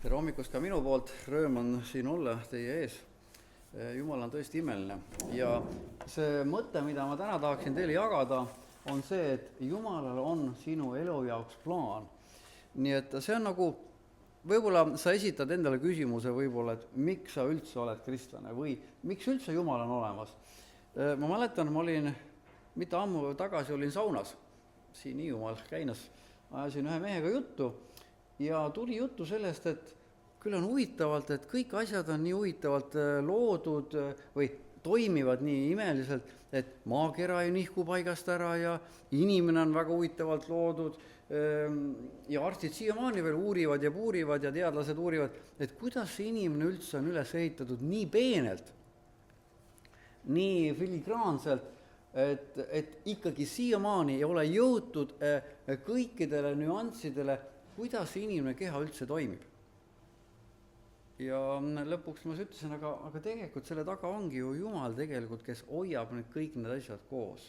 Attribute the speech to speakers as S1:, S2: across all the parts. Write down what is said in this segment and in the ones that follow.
S1: Tere hommikust ka minu poolt, rõõm on siin olla teie ees. Jumal on tõesti imeline ja see mõte, mida ma täna tahaksin teile jagada, on see, et Jumalal on sinu elu jaoks plaan. Nii et see on nagu, võib-olla sa esitad endale küsimuse võib-olla, et miks sa üldse oled kristlane või miks üldse Jumal on olemas. Ma mäletan, ma olin mitte ammu tagasi olin saunas, siin Hiiumaal käinas, ajasin ühe mehega juttu ja tuli juttu sellest, et küll on huvitavalt, et kõik asjad on nii huvitavalt loodud või toimivad nii imeliselt, et maakera ei nihku paigast ära ja inimene on väga huvitavalt loodud ja arstid siiamaani veel uurivad ja puurivad ja teadlased uurivad, et kuidas see inimene üldse on üles ehitatud nii peenelt, nii filigraanselt, et ikkagi siiamaani ei ole jõutud kõikidele nüanssidele, kuidas see inimene keha üldse toimib. Ja lõpuks ma ütlesin, aga tegelikult selle taga ongi ju Jumal tegelikult, kes hoiab kõik need asjad koos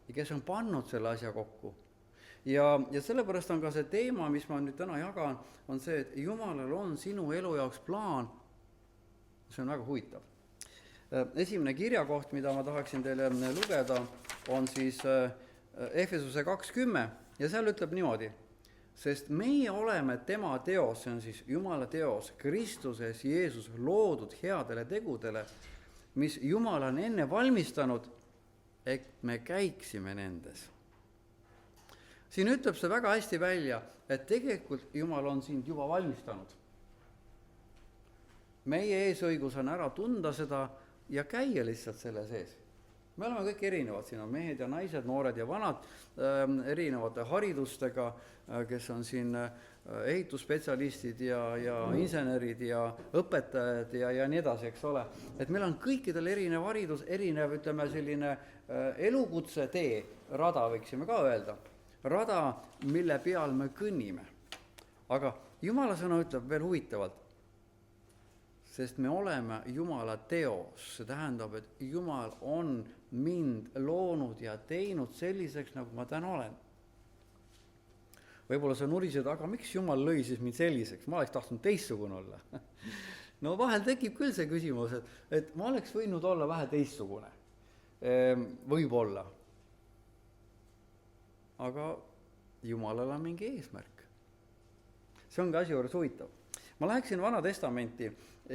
S1: ja kes on pannud selle asja kokku. Ja sellepärast on ka see teema, mis ma nüüd täna jagan, on see, et Jumalal on sinu elu jaoks plaan. See on väga huvitav. Esimene kirjakoht, mida ma tahaksin teile lugeda, on siis Efesuse 2:10 ja seal ütleb niimoodi, sest meie oleme tema teos, see on siis Jumala teos, Kristuses Jeesus loodud headele tegudele, mis Jumal on enne valmistanud, et me käiksime nendes. Siin ütleb see väga hästi välja, et tegelikult Jumal on sind juba valmistanud. Meie eesõigus on ära tunda seda ja käia lihtsalt selle sees. Me oleme kõik erinevad, siin on mehed ja naised, noored ja vanad, erinevate haridustega, kes on siin ehitusspetsialistid ja insenerid ja õpetajad ja nii edasi, eks ole. Et meil on kõikidel erinev haridus, erinev, ütleme, selline elukutse tee, rada võiksime ka öelda. Rada, mille peal me kõnnime. Aga Jumala sõna ütleb veel huvitavalt, sest me oleme Jumala teos. See tähendab, et Jumal on mind loonud ja teinud selliseks, nagu ma täna olen. Võib-olla sa nurised, aga miks Jumal lõi siis mind selliseks? Ma oleks tahtnud teistsugune olla. No vahel tekib küll see küsimus, et ma oleks võinud olla vähe teistsugune. Võib-olla. Aga Jumalal on mingi eesmärk. See on ka asi juures huvitav. Ma läheksin Vana Testamenti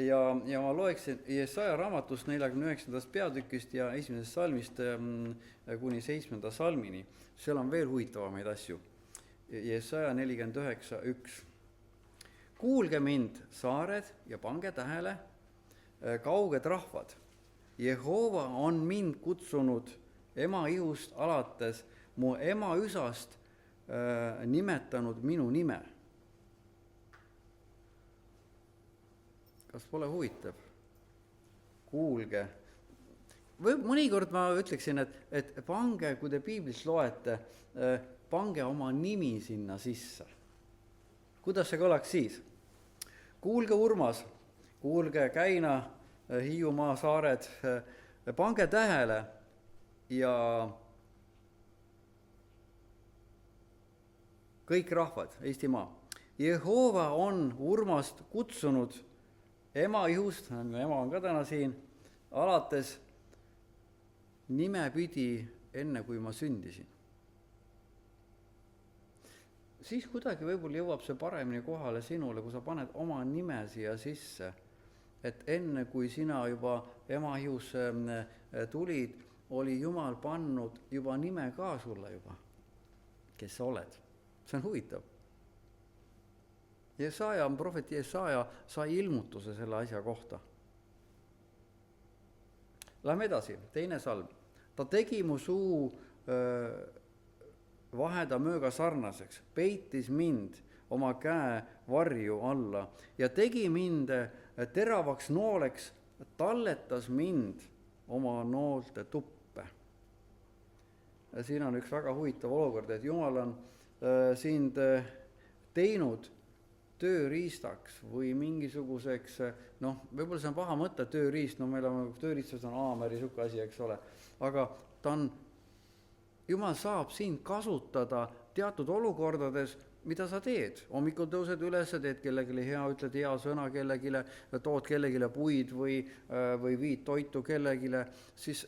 S1: ja ma loeksin Jesaja raamatust 49. peatükist ja 1. salmist kuni 7. salmini. Seal on veel huvitavamaid asju. Jesaja 49:1. Kuulge mind, saared, ja pange tähele, kauged rahvad. Jehova on mind kutsunud ema ihust alates, mu ema üsast nimetanud minu nime. Kas pole huvitav? Kuulge. Mõnikord ma ütleksin, et pange, kui te piiblist loete, pange oma nimi sinna sisse. Kuidas see kõlaks siis? Kuulge Urmas, kuulge Käina, Hiiumaa saared, pange tähele ja kõik rahvad, Eestimaa. Jehova on Urmast kutsunud ema ihust, ema on ka täna siin, alates nime pidi enne, kui ma sündisin. Siis kuidagi võib-olla jõuab see paremini kohale sinule, kui sa paned oma nime siia sisse. Et enne, kui sina juba ema ihus tulid, oli Jumal pannud juba nime ka sulle juba, kes sa oled. See on huvitav. Prohvet Jesaja sai ilmutuse selle asja kohta. Lähme edasi, 2. salm. Ta tegi mu suu vaheda mööga sarnaseks, peitis mind oma käe varju alla ja tegi mind teravaks nooleks, talletas mind oma noolte tuppe. Ja siin on üks väga huvitav olukord, et Jumal on sind teinud tööriistaks või mingisuguseks, võib-olla see on paha mõte tööriist, meil on tööriistus on haameri, sihuke asi, eks ole, aga Jumal saab sind kasutada teatud olukordades, mida sa teed, hommikul tõused üles, teed kellelegi hea, ütled hea sõna kellelegi, tood kellelegi puid või viid toitu kellelegi, siis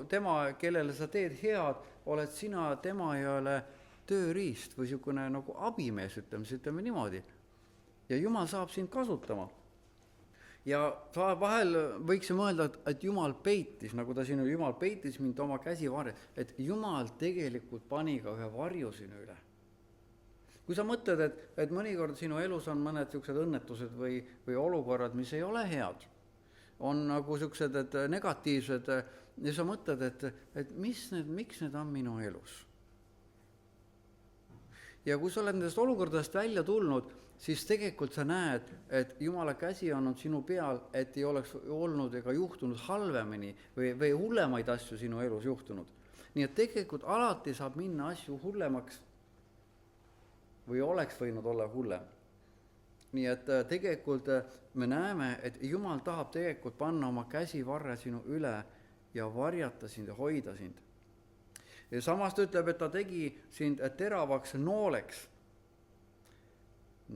S1: tema, kellele sa teed head, oled sina tema jõle tööriist või niisugune nagu abimees, ütleme niimoodi. Ja Jumal saab sind kasutama. Ja vahel võiks mõelda, et Jumal peitis, nagu ta siin oli, Jumal peitis mind oma käsivarju, et Jumal tegelikult pani ka ühe varju sinu üle. Kui sa mõtled, et mõnikord sinu elus on mõned niisugused õnnetused või olukorrad, mis ei ole head, on nagu niisugused negatiivsed, ja sa mõtled, et miks need on minu elus. Ja kui sa oled nendest olukordadest välja tulnud, siis tegelikult sa näed, et Jumala käsi on sinu peal, et ei oleks olnud ega juhtunud halvemini või hullemaid asju sinu elus juhtunud. Nii et tegelikult alati saab minna asju hullemaks või oleks võinud olla hullem. Nii et tegelikult me näeme, et Jumal tahab tegelikult panna oma käsivarre sinu üle ja varjata sind ja hoida sind. Ja samas ta ütleb, et ta tegi sind teravaks nooleks.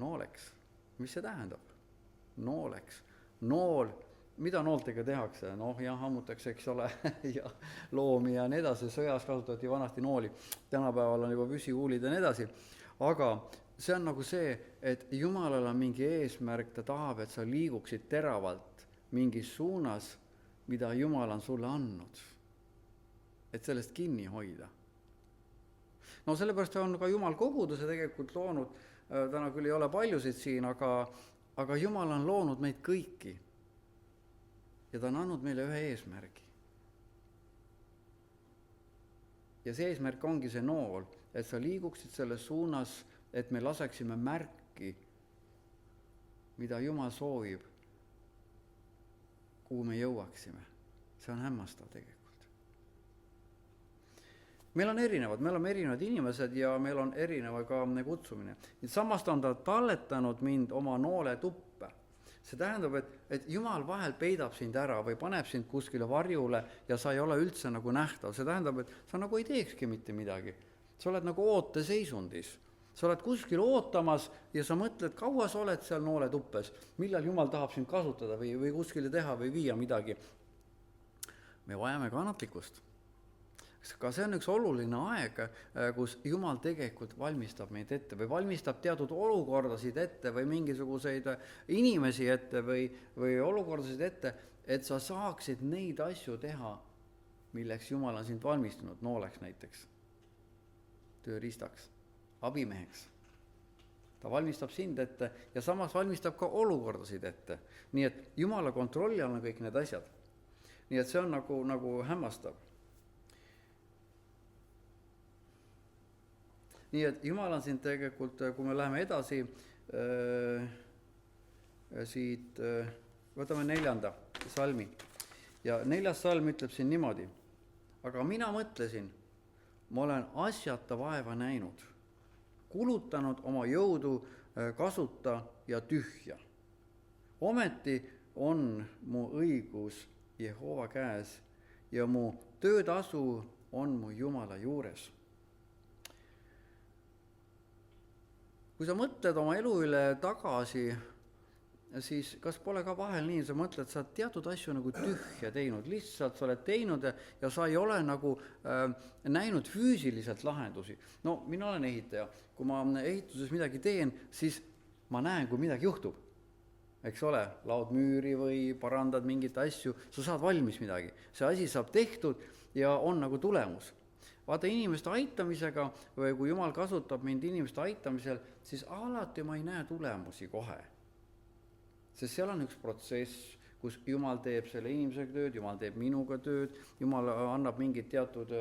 S1: Nooleks. Mis see tähendab? Nooleks. Nool, mida nooltega tehakse? Hammutakse, eks ole, ja loomi ja nii edasi. Sõjas kasutati vanasti nooli. Tänapäeval on juba püsikuulid ja nii edasi. Aga see on nagu see, et Jumalal on mingi eesmärk, ta tahab, et sa liiguksid teravalt mingis suunas, mida Jumal on sulle andnud. Et sellest kinni hoida. Sellepärast on ka Jumal koguduse tegelikult loonud, täna küll ei ole paljusid siin, aga Jumal on loonud meid kõiki. Ja ta on andnud meile ühe eesmärgi. Ja see eesmärk ongi see nool, et sa liiguksid selles suunas, et me laseksime märki, mida Jumal soovib, kuhu me jõuaksime. See on hämmastav tegelikult. Meil on erinevad inimesed ja meil on erineva ka kutsumine. Samast on ta talletanud mind oma noole tuppe. See tähendab, et Jumal vahel peidab sind ära või paneb sind kuskile varjule ja sa ei ole üldse nagu nähtav. See tähendab, et sa nagu ei teekski mitte midagi. Sa oled nagu ooteseisundis. Sa oled kuskil ootamas ja sa mõtled, kaua sa oled seal noole tuppes, millal Jumal tahab sind kasutada või kuskile teha või viia midagi. Me vajame kannatlikkust. Ka see on üks oluline aeg, kus Jumal tegelikult valmistab meid ette või valmistab teatud olukordasid ette või mingisuguseid inimesi ette või olukordasid ette, et sa saaksid neid asju teha, milleks Jumal on sind valmistunud, nooleks näiteks, tööriistaks, abimeheks. Ta valmistab sind ette ja samas valmistab ka olukordasid ette. Nii et Jumala kontrolli all on kõik need asjad. Nii et see on nagu hämmastav. Nii et Jumal on siin tegelikult, kui me läheme edasi, siit võtame 4. salmi. Ja 4. salm ütleb siin niimoodi. Aga mina mõtlesin, ma olen asjata vaeva näinud, kulutanud oma jõudu kasuta ja tühja. Ometi on mu õigus Jehova käes ja mu töötasu on mu Jumala juures. Kui sa mõtled oma elu üle tagasi, siis kas pole ka vahel nii, sa mõtled, sa teatud asju nagu tühja teinud, lihtsalt sa oled teinud ja sa ei ole nagu näinud füüsiliselt lahendusi. Mina olen ehitaja, kui ma ehituses midagi teen, siis ma näen, kui midagi juhtub. Eks ole, laod müüri või parandad mingit asju, sa saad valmis midagi. See asi saab tehtud ja on nagu tulemus. Vaata inimeste aitamisega või kui Jumal kasutab mind inimeste aitamisel, siis alati ma ei näe tulemusi kohe. Sest seal on üks protsess, kus Jumal teeb selle inimesega tööd, Jumal teeb minuga tööd, Jumal annab mingid teatud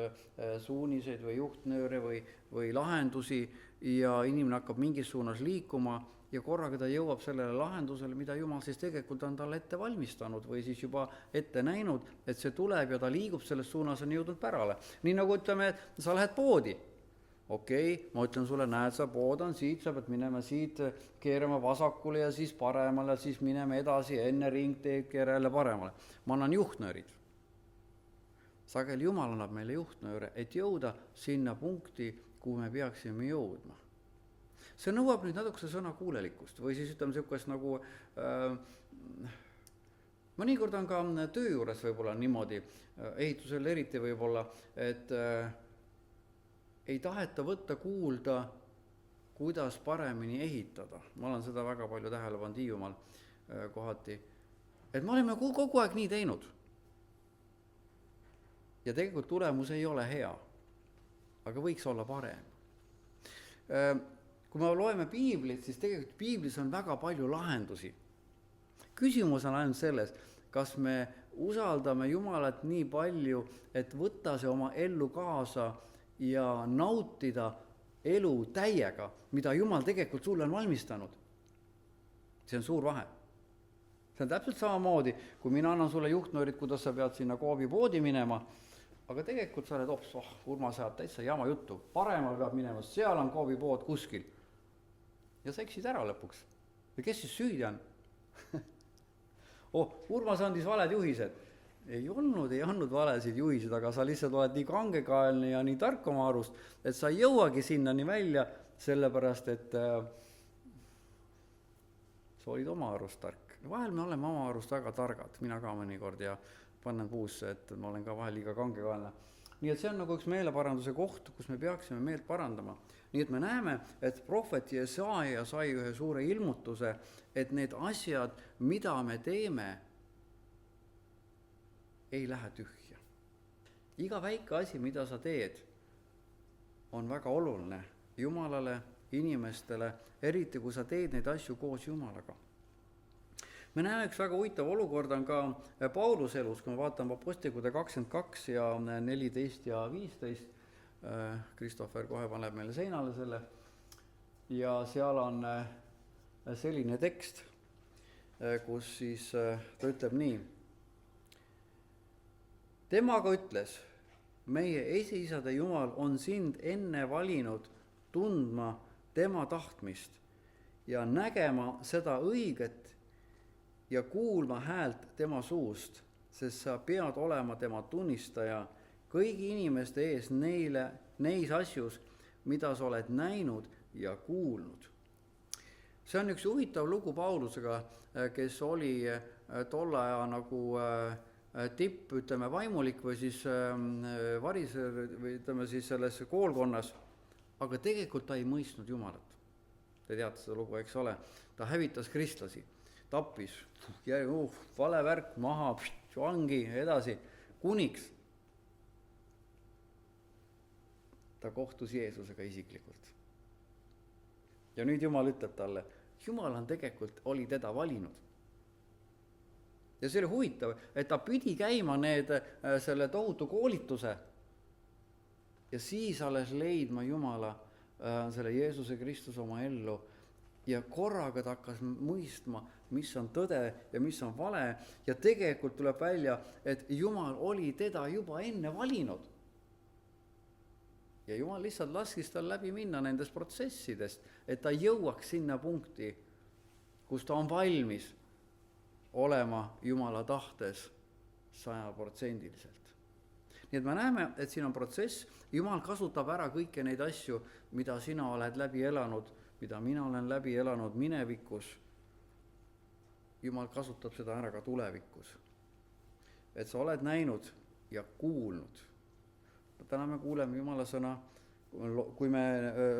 S1: suuniseid või juhtnööre või lahendusi ja inimene hakkab mingis suunas liikuma ja korraga ta jõuab sellele lahendusele, mida Jumal siis tegelikult on talle ette valmistanud või siis juba ette näinud, et see tuleb ja ta liigub selles suunas on jõudnud pärale. Nii nagu ütleme, et sa lähed poodi. Okei, ma ütlen sulle, näed, sa pood on siit, sa pead minema siit, keerama vasakule ja siis paremale, siis mineme edasi, enne ringteed keera jälle paremale. Ma annan juhtnöörid. Sageli Jumal annab meile juhtnööre, et jõuda sinna punkti, kuhu me peaksime jõudma. see nõuab nüüd natukese sõnakuulelikkust või siis ütleme niisugust nagu mõnikord on ka töö juures võib-olla niimoodi, ehitusel eriti võib-olla, et ei taheta võtta kuulda, kuidas paremini ehitada. Ma olen seda väga palju tähele pannud Hiiumaal kohati. Et me oleme kogu aeg nii teinud. Ja tegelikult tulemus ei ole hea, aga võiks olla parem. Kui me loeme piiblit, siis tegelikult piiblis on väga palju lahendusi. Küsimus on ainult selles, kas me usaldame Jumalat nii palju, et võtta see oma ellu kaasa ja nautida elu täiega, mida Jumal tegelikult sulle on valmistanud. See on suur vahe. See on täpselt samamoodi, kui mina annan sulle juhtnöörid, kuidas sa pead sinna koovipoodi minema, aga tegelikult sa oled Urmas ajab täitsa jama juttu. Paremal peab minema, seal on koovipood kuskil. Ja sa eksid ära lõpuks. Ja kes siis süüdi on? Urmas andis valed juhised. Ei andnud valesid juhised, aga sa lihtsalt oled nii kangekaelne ja nii tark oma arust, et sa ei jõuagi sinnani välja, sellepärast, et sa olid oma arust tark. Vahel me oleme oma arust väga targad, mina ka mõnikord ja panen puusse, et ma olen ka vahel liiga kangekaelne. Nii et see on nagu üks meeleparanduse koht, kus me peaksime meelt parandama. Nii et me näeme, et prohvet Jesaja sai ühe suure ilmutuse, et need asjad, mida me teeme, ei lähe tühja. Iga väike asi, mida sa teed, on väga oluline Jumalale, inimestele, eriti kui sa teed neid asju koos Jumalaga. Me näeme, üks väga huvitav olukord on ka Pauluse elus, kui me vaatame Apostlikude 22 ja 14 ja 15, Kristoffer kohe paneb meile seinale selle, ja seal on selline tekst, kus siis ta ütleb nii. Temaga ütles, meie esiisade Jumal on sind enne valinud tundma tema tahtmist ja nägema seda õiget ja kuulma häält tema suust, sest sa pead olema tema tunnistaja kõigi inimeste ees neis asjus, mida sa oled näinud ja kuulnud. See on üks huvitav lugu Paulusega, kes oli tolle aja nagu tipp, ütleme, vaimulik või siis variser või ütleme siis selles koolkonnas, aga tegelikult ta ei mõistnud Jumalat. Te teate seda lugu, eks ole? Ta hävitas kristlasi, tappis, vale värk, maha, vangi, edasi, kuniks. Ta kohtus Jeesusega isiklikult. Ja nüüd Jumal ütleb talle, Jumal on tegelikult, oli teda valinud. Ja see oli huvitav, et ta pidi käima selle tohutu koolituse ja siis alles leidma Jumala, selle Jeesuse Kristuse oma ellu ja korraga ta hakkas mõistma, mis on tõde ja mis on vale ja tegelikult tuleb välja, et Jumal oli teda juba enne valinud. Ja Jumal lihtsalt laskis tal läbi minna nendest protsessidest, et ta jõuaks sinna punkti, kus ta on valmis olema Jumala tahtes 100%. Nii et me näeme, et siin on protsess, Jumal kasutab ära kõiki neid asju, mida sina oled läbi elanud, mida mina olen läbi elanud minevikus. Jumal kasutab seda ära ka tulevikus. Et sa oled näinud ja kuulnud. Täna me kuuleme Jumala sõna, kui me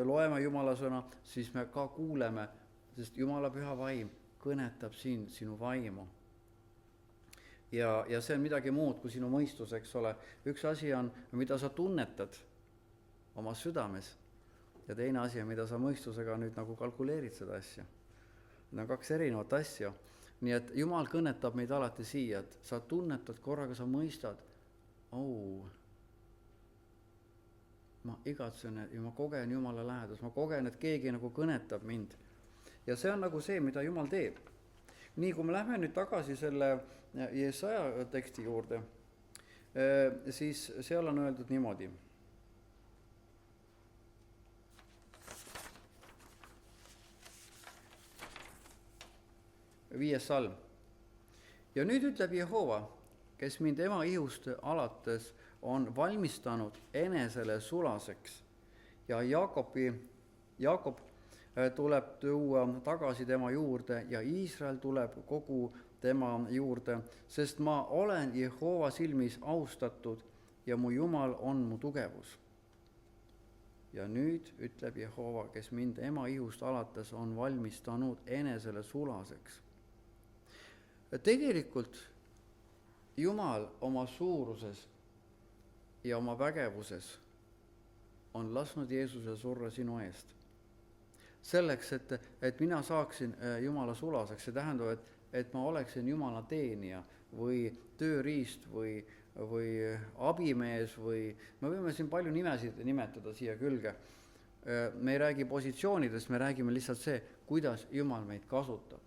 S1: loeme Jumala sõna, siis me ka kuuleme, sest Jumala püha vaim kõnetab sinu vaimu. Ja see on midagi muud kui sinu mõistus, eks ole. Üks asi on, mida sa tunnetad oma südames ja teine asi on, mida sa mõistusega nüüd nagu kalkuleerid seda asja. Need on kaks erinevat asja. Nii et Jumal kõnetab meid alati siia, et sa tunnetad korraga, sa mõistad, ma igatsen ja ma kogen Jumala lähedus, ma kogen, et keegi nagu kõnetab mind. Ja see on nagu see, mida Jumal teeb. Nii, kui me lähme nüüd tagasi selle Jesaja teksti juurde, siis seal on öeldud niimoodi. 5. salm. Ja nüüd ütleb Jehova, kes mind ema ihust alates on valmistanud enesele sulaseks ja Jaakob tuleb tuua tagasi tema juurde ja Iisrael tuleb kogu tema juurde, sest ma olen Jehova silmis austatud ja mu Jumal on mu tugevus. Ja nüüd ütleb Jehova, kes mind ema ihust alates on valmistanud enesele sulaseks. Tegelikult Jumal oma suuruses ja oma vägevuses on lasknud Jeesuse surra sinu eest. Selleks, et mina saaksin Jumala sulaseks, see tähendab, et ma oleksin Jumala teenija või tööriist või abimees või me võime siin palju nimesid nimetada siia külge. Me ei räägi positsioonidest, me räägime lihtsalt see, kuidas Jumal meid kasutab.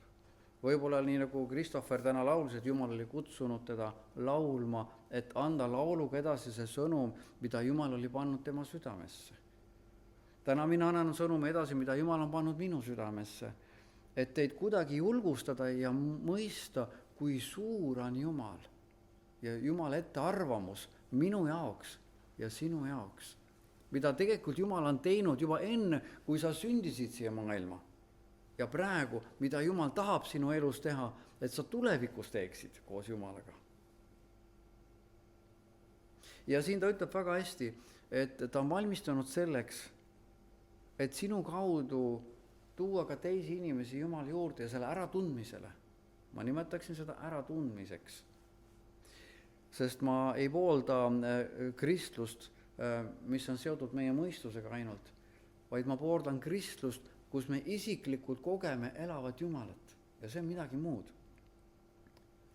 S1: Võib-olla nii nagu Christopher täna laulis, et Jumal oli kutsunud teda laulma, et anda lauluga edasi see sõnum, mida Jumal oli pannud tema südamesse. Täna mina annan sõnumi edasi, mida Jumal on pannud minu südamesse, et teid kuidagi julgustada ja mõista, kui suur on Jumal ja Jumala ettearvamus minu jaoks ja sinu jaoks, mida tegelikult Jumal on teinud juba enne, kui sa sündisid siia maailma. Ja praegu, mida Jumal tahab sinu elus teha, et sa tulevikus teeksid koos Jumalaga. Ja siin ta ütleb väga hästi, et ta on valmistunud selleks, et sinu kaudu tuua ka teisi inimesi Jumala juurde ja selle äratundmisele. Ma nimetaksin seda äratundmiseks. Sest ma ei poolda kristlust, mis on seotud meie mõistusega ainult, vaid ma pooldan kristlust, kus me isiklikult kogeme elavat Jumalat. Ja see on midagi muud.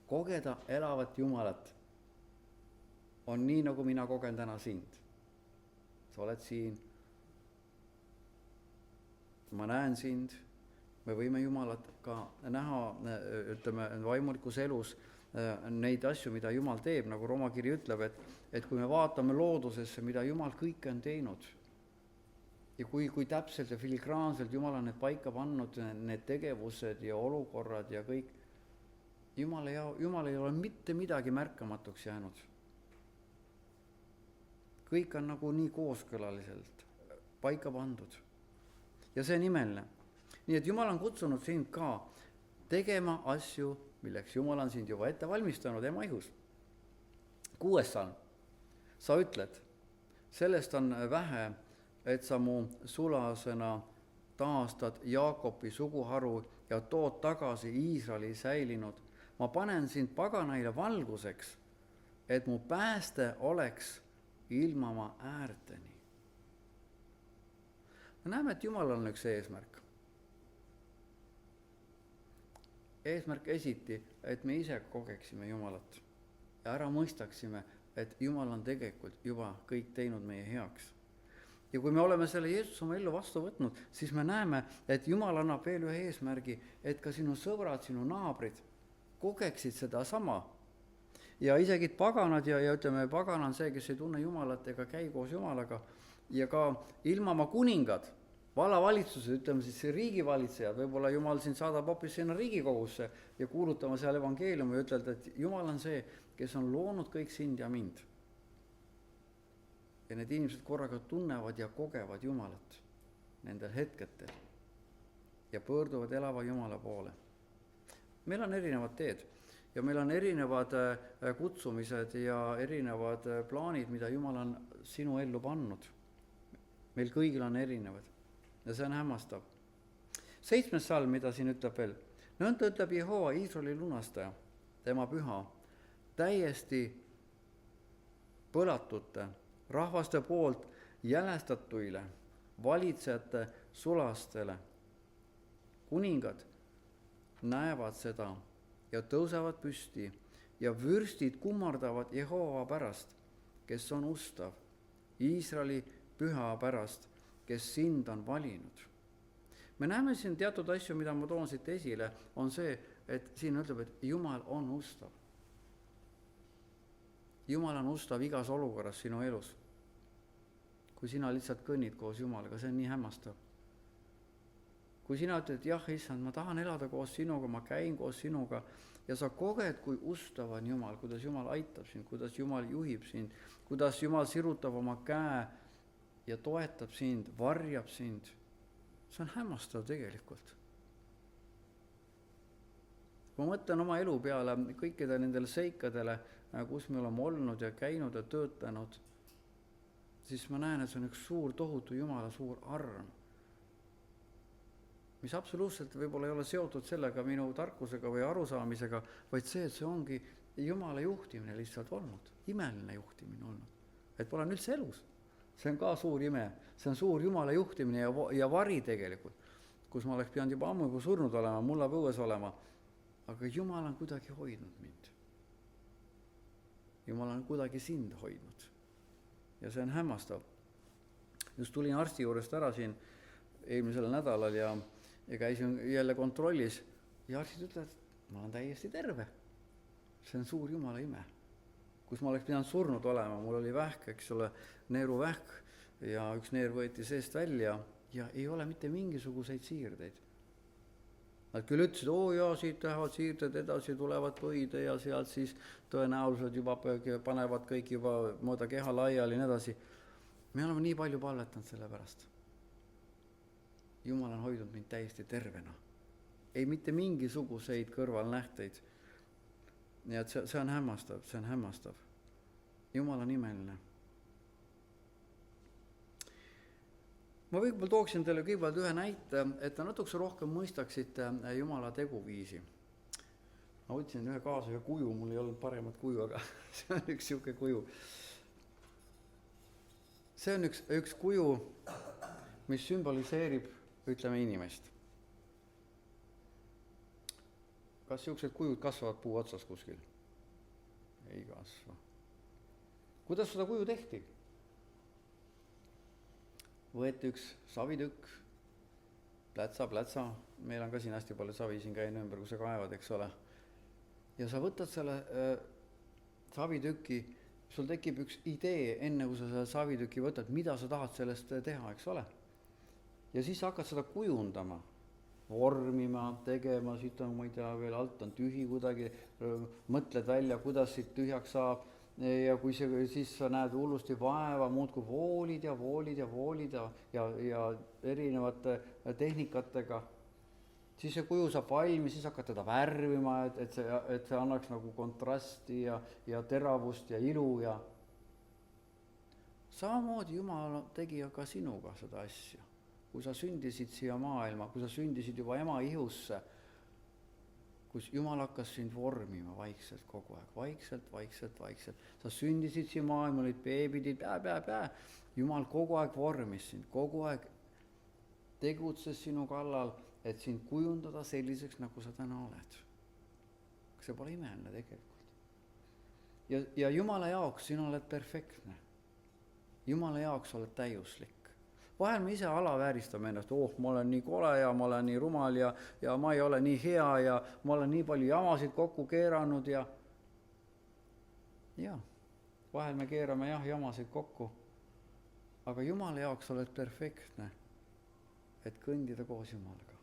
S1: Kogeda elavat Jumalat on nii, nagu mina kogen täna sind. Sa oled siin. Ma näen sind. Me võime Jumalat ka näha, ütleme, vaimulikus elus neid asju, mida Jumal teeb, nagu Rooma kiri ütleb, et kui me vaatame loodusesse, mida Jumal kõike on teinud, ja kui täpselt ja filigraanselt Jumal on need paika pannud, need tegevused ja olukorrad ja kõik, Jumal ei ole mitte midagi märkamatuks jäänud. Kõik on nagu nii kooskõlaliselt paika pandud. Ja see on imeline. Nii et Jumal on kutsunud sind ka tegema asju, milleks Jumal on sind juba ette valmistanud ema ihus. 6. salm. Sa ütled, sellest on vähe, et sa mu sulasena taastad Jaakobi suguharu ja tood tagasi Iisraeli säilinud. Ma panen sind paganaile valguseks, et mu pääste oleks ilmama äärteni. Me näeme, et Jumal on üks eesmärk. Eesmärk esiti, et me ise kogeksime Jumalat ja ära mõistaksime, et Jumal on tegelikult juba kõik teinud meie heaks. Ja kui me oleme selle Jeesuse oma ellu vastu võtnud, siis me näeme, et Jumal annab veel ühe eesmärgi, et ka sinu sõbrad, sinu naabrid kogeksid seda sama. Ja isegi paganad ja ütleme, pagan on see, kes ei tunne Jumalat ega käi koos Jumalaga ja ka ilmama kuningad, vallavalitsused, ütleme siis riigivalitsejad, võib-olla Jumal sind saadab hoopis sinna Riigikogusse ja kuulutama seal evangeeliumi ja ütled, et Jumal on see, kes on loonud kõik sind ja mind. Ja need inimesed korraga tunnevad ja kogevad Jumalat nendel hetketel ja pöörduvad elava Jumala poole. Meil on erinevad teed ja meil on erinevad kutsumised ja erinevad plaanid, mida Jumal on sinu ellu pannud. Meil kõigil on erinevad ja see on hämmastav. 7. salm, mida siin ütleb veel. Nõnda ütleb Jehova, Iisraeli lunastaja, tema püha, täiesti põlatute rahvaste poolt jälestatuile, valitsejate sulastele. Kuningad näevad seda ja tõusevad püsti ja vürstid kummardavad Jehova pärast, kes on ustav, Iisraeli püha pärast, kes sind on valinud. Me näeme siin teatud asju, mida ma toon siit esile, on see, et siin ütleb, et Jumal on ustav. Jumal on ustav igas olukorras sinu elus. Kui sina lihtsalt kõnnid koos Jumalaga, see on nii hämmastav. Kui sina ütled, et jah, issand, ma tahan elada koos sinuga, ma käin koos sinuga ja sa koged, kui ustav on Jumal, kuidas Jumal aitab sind, kuidas Jumal juhib sind, kuidas Jumal sirutab oma käe ja toetab sind, varjab sind. see on hämmastav tegelikult. Kui ma mõtlen oma elu peale, kõikide nendele seikadele, kus me oleme olnud ja käinud ja töötanud, siis ma näen, et see on üks suur, tohutu Jumala suur arm, mis absoluutselt võib-olla ei ole seotud sellega minu tarkusega või arusaamisega, vaid see, et see ongi Jumala juhtimine lihtsalt olnud, imeline juhtimine olnud, et pole üldse elus. See on ka suur ime, see on suur Jumala juhtimine ja vari tegelikult, kus ma oleks pidanud juba ammu juba surnud olema, mullapõues olema, aga Jumal on kuidagi hoidnud mind. Jumal on kuidagi sind hoidnud. Ja see on hämmastav. Just tulin arsti juurest ära siin eelmisel nädalal ja käisin jälle kontrollis ja arstid ütlevad, et ma olen täiesti terve. See on suur Jumala ime. Kus ma oleks pidanud surnud olema, mul oli vähk, eks ole, neeruvähk ja üks neer võeti seest välja ja ei ole mitte mingisuguseid siirdeid. Nad küll ütlesid, siit lähevad siirded edasi, tulevad põide ja sealt siis tõenäoliselt juba panevad kõik juba mööda keha laiali ja nii edasi. Me oleme nii palju palvetanud selle pärast. Jumal on hoidnud mind täiesti tervena. Ei mitte mingisuguseid kõrvalnähteid. Nii et see on hämmastav, see on hämmastav. Jumal on imeline. Ma võib-olla tooksin teile kõigepealt ühe näite, et te natukese rohkem mõistaksite Jumala teguviisi. Ma võtsin ühe kaasa ühe kuju, mul ei olnud paremat kuju, aga see on üks siuke kuju. See on üks kuju, mis sümboliseerib, ütleme, inimest. Kas siuksed kujud kasvavad puu otsas kuskil? Ei kasva. Kuidas seda kuju tehti? Võeti üks savitükk, plätsa, meil on ka siin hästi palju savi siin käin ümber, kui sa kaevad, eks ole. Ja sa võtad selle savitüki, sul tekib üks idee, enne kui sa selle savitüki võtad, mida sa tahad sellest teha, eks ole. Ja siis hakkad seda kujundama, vormima, tegema, siit on, ma ei tea, veel alt on tühi kuidagi, mõtled välja, kuidas siit tühjaks saab. Ja kui siis sa näed hullusti vaeva, muudkui voolid ja erinevate tehnikatega, siis see kuju saab valmis, siis hakkad teda värvima, et see annaks nagu kontrasti ja teravust ja ilu ja samamoodi Jumal tegi ka sinuga seda asja. Kui sa sündisid siia maailma, kui sa sündisid juba ema ihusse, kus Jumal hakkas sind vormima vaikselt kogu aeg, vaikselt. Sa sündisid siia maailma, olid beebidid, Jumal kogu aeg vormis sind, kogu aeg tegutses sinu kallal, et sind kujundada selliseks, nagu sa täna oled. See pole imeline tegelikult. Ja Jumala jaoks sina oled perfektne. Jumala jaoks oled täiuslik. Vahel me ise alavääristame ennast, ma olen nii kole ja ma olen nii rumal ja ma ei ole nii hea ja ma olen nii palju jamasid kokku keeranud ja vahel me keerame jamasid kokku, aga Jumala jaoks oled perfektne, et kõndida koos Jumalaga,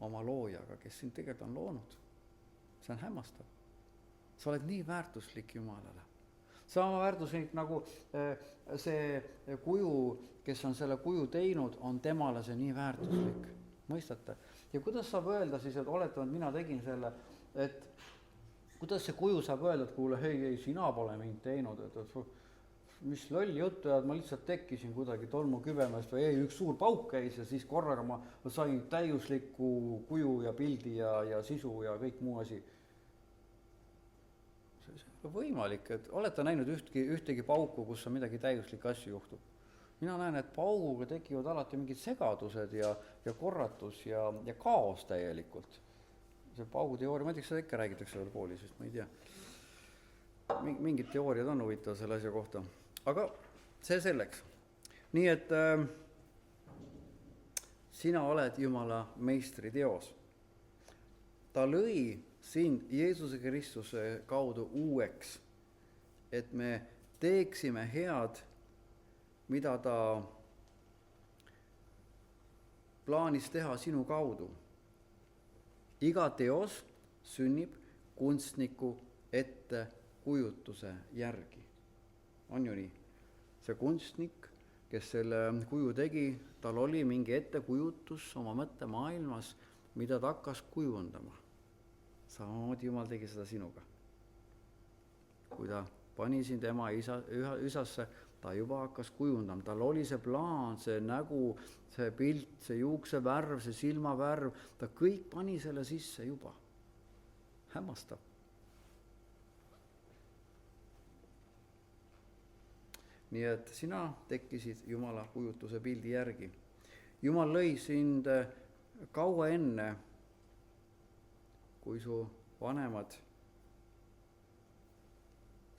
S1: oma loojaga, kes sind tegelikult on loonud. See on hämmastav. Sa oled nii väärtuslik Jumalale. Sama väärtuslik nagu see kuju, kes on selle kuju teinud, on temale see nii väärtuslik. Mõistate? Ja kuidas saab öelda siis, et oletavad, mina tegin selle, et kuidas see kuju saab öelda, et kuule, ei, sina pole mind teinud, et mis loll juttu, et ma lihtsalt tekkisin kuidagi tolmu kübemest või üks suur pauk käis ja siis korraga ma sain täiusliku kuju ja pildi ja sisu ja kõik muu asi. Võimalik, et olete näinud ühtegi pauku, kus on midagi täiuslik asju juhtub. Mina näen, et pauguga tekivad alati mingid segadused ja korratus ja kaos täielikult. See pauguteooria, ma ei tea, seda ikka räägitakse veel koolis, sest ma ei tea. Mingid teooriad on huvitav selle asja kohta. Aga see selleks. Nii et sina oled Jumala meistri teos. Ta lõi sind Jeesuse Kristuse kaudu uueks, et me teeksime head, mida ta plaanis teha sinu kaudu. Iga teos sünnib kunstniku ettekujutuse järgi. On ju nii? See kunstnik kes selle kuju tegi, tal oli mingi ettekujutus oma mõttemaailmas, mida ta hakkas kujundama. Samamoodi Jumal tegi seda sinuga. Kui ta pani sind ema isasse, ta juba hakkas kujundama, tal oli see plaan, see nägu, see pilt, see juuksevärv, see silmavärv, ta kõik pani selle sisse juba. Hämmastav. Nii et sina tekkisid Jumala kujutuse pildi järgi. Jumal lõi sind kaua enne, kui su vanemad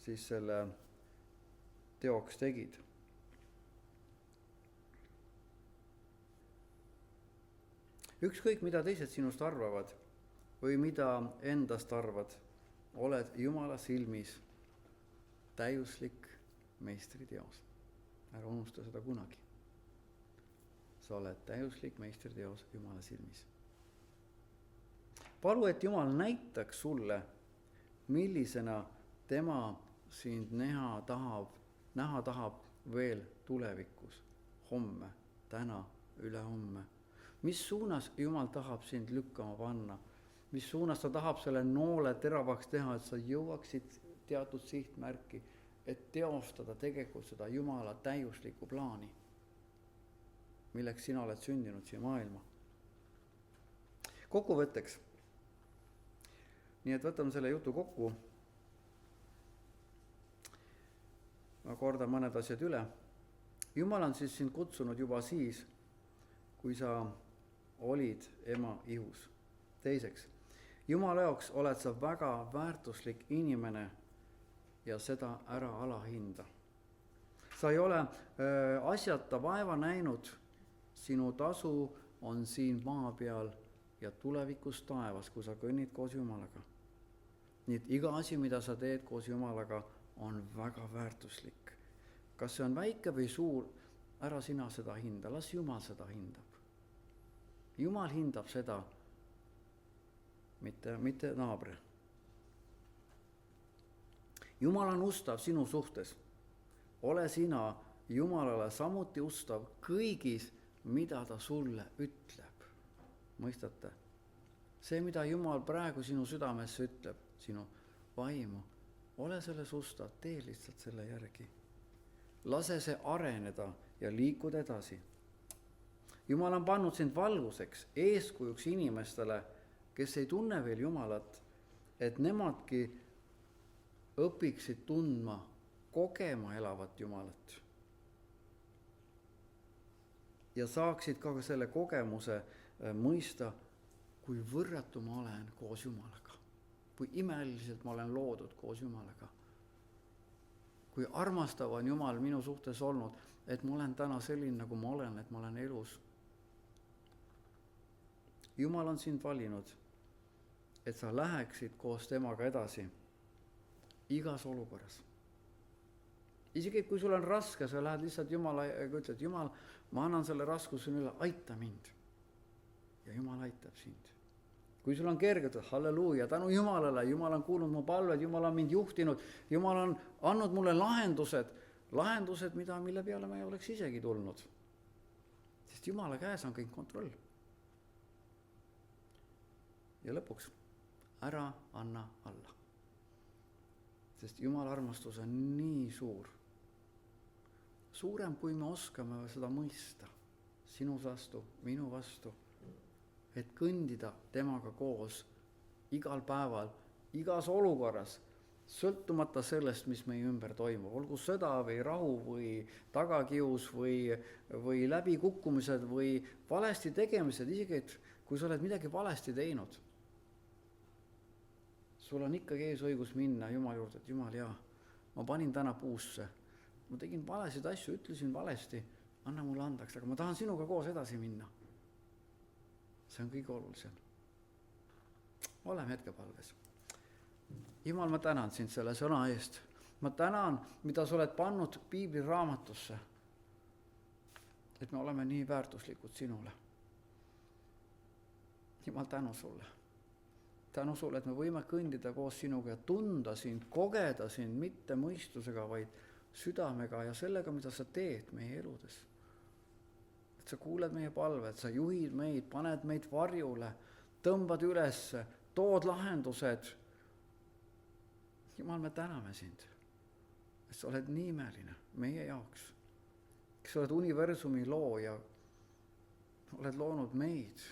S1: siis selle teoks tegid. Ükskõik, mida teised sinust arvavad või mida endast arvad, oled Jumala silmis täiuslik meistriteos. Ära unusta seda kunagi. Sa oled täiuslik meistriteos Jumala silmis. Palu, et Jumal näitaks sulle, millisena tema sind näha tahab veel tulevikus, homme, täna, ülehomme. Mis suunas Jumal tahab sind lükkama panna? Mis suunas ta tahab selle noole teravaks teha, et sa jõuaksid teatud sihtmärki, et teostada tegelikult seda Jumala täiuslikku plaani, milleks sina oled sündinud siia maailma. Kokkuvõtteks. Nii et võtame selle jutu kokku. Ma kordan mõned asjad üle. Jumal on siis sind kutsunud juba siis, kui sa olid ema ihus. Teiseks, Jumala jaoks oled sa väga väärtuslik inimene ja seda ära alahinda. Sa ei ole asjata vaeva näinud, sinu tasu on siin maa peal ja tulevikus taevas, kui sa kõnnid koos Jumalaga. Nii et iga asi, mida sa teed koos Jumalaga, on väga väärtuslik. Kas see on väike või suur, ära sina seda hinda, las Jumal seda hindab. Jumal hindab seda, mitte naabri. Jumal on ustav sinu suhtes. Ole sina Jumalale samuti ustav kõigis, mida ta sulle ütleb. Mõistate? See, mida Jumal praegu sinu südamesse ütleb, sinu vaimu, ole selles ustav, tee lihtsalt selle järgi. Lase see areneda ja liikuda edasi. Jumal on pannud sind valguseks, eeskujuks inimestele, kes ei tunne veel Jumalat, et nemadki õpiksid tundma, kogema elavat Jumalat. Ja saaksid ka selle kogemuse mõista, kui võrratu ma olen koos Jumalaga. Kui imeliselt ma olen loodud koos Jumalaga. Kui armastav on Jumal minu suhtes olnud, et ma olen täna selline, nagu ma olen, et ma olen elus. Jumal on sind valinud, et sa läheksid koos temaga edasi igas olukorras. Isegi kui sul on raske, sa lähed lihtsalt Jumala ja ütled, Jumal, ma annan selle raskuse üle, aita mind. Ja Jumal aitab sind. Kui sul on kerge, halleluuja, tänu Jumalale, Jumal on kuulnud mu palved, Jumal on mind juhtinud, Jumal on andnud mulle lahendused, mille peale ma ei oleks isegi tulnud. Sest Jumala käes on kõik kontroll. Ja lõpuks, ära anna alla. Sest Jumala armastus on nii suur. Suurem, kui me oskame seda mõista. Sinu vastu, minu vastu. Et kõndida temaga koos igal päeval, igas olukorras, sõltumata sellest, mis meie ümber toimub. Olgu sõda või rahu või tagakius või läbikukkumised või valesti tegemised, isegi et kui sa oled midagi valesti teinud, sul on ikkagi eesõigus minna Jumala juurde, et Jumal, ma panin täna puusse, ma tegin valesid asju, ütlesin valesti, anna mulle andaks, aga ma tahan sinuga koos edasi minna. See on kõige olulisem. Oleme hetkepalves. Jumal, ma tänan sind selle sõna eest. Ma tänan, mida sa oled pannud Piibli raamatusse, et me oleme nii väärtuslikud sinule. Jumal, tänu sulle. Tänu sulle, et me võime kõndida koos sinuga ja tunda sind, kogeda sind mitte mõistusega, vaid südamega ja sellega, mida sa teed meie eludes. Et sa kuuled meie palved, sa juhid meid, paned meid varjule, tõmbad ülesse, tood lahendused. Jumal, me täname sind, et sa oled nii imeline meie jaoks. Sa oled universumi looja, oled loonud meid.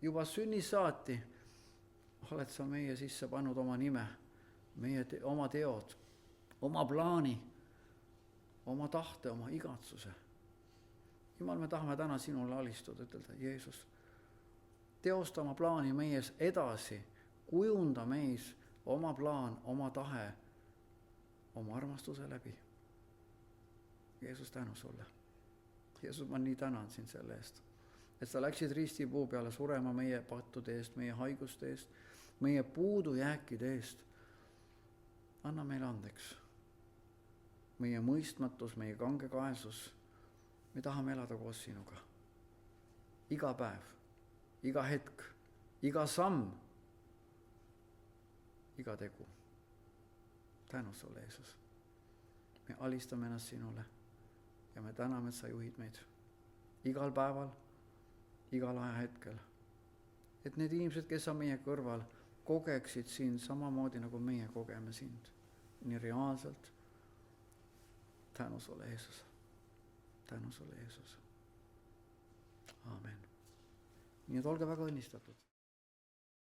S1: Juba sünnist saati oled sa meie sisse pannud oma nime, oma teod, oma plaani, oma tahte, oma igatsuse. Jumal, me tahame täna sinule alistuda, ütelda, Jeesus, teosta oma plaani meies edasi, kujunda meis oma plaan, oma tahe, oma armastuse läbi. Jeesus, tänu sulle. Jeesus, ma nii tänan sind selle eest, et sa läksid ristipuu peale surema meie pattude eest, meie haiguste eest, meie puudujääkide eest. Anna meile andeks meie mõistmatus, meie kangekaelsus. Me tahame elada koos sinuga. Iga päev, iga hetk, iga samm, iga tegu. Tänu sulle, Jeesus. Me alistame ennast sinule ja me täname, et sa juhid meid igal päeval, igal ajahetkel. Et need inimesed, kes on meie kõrval, kogeksid sind samamoodi, nagu meie kogeme sind. Nii reaalselt. Tänu sulle, Jeesus. Tänu sulle, Jeesus. Aamen. Nii et olge väga õnnistatud.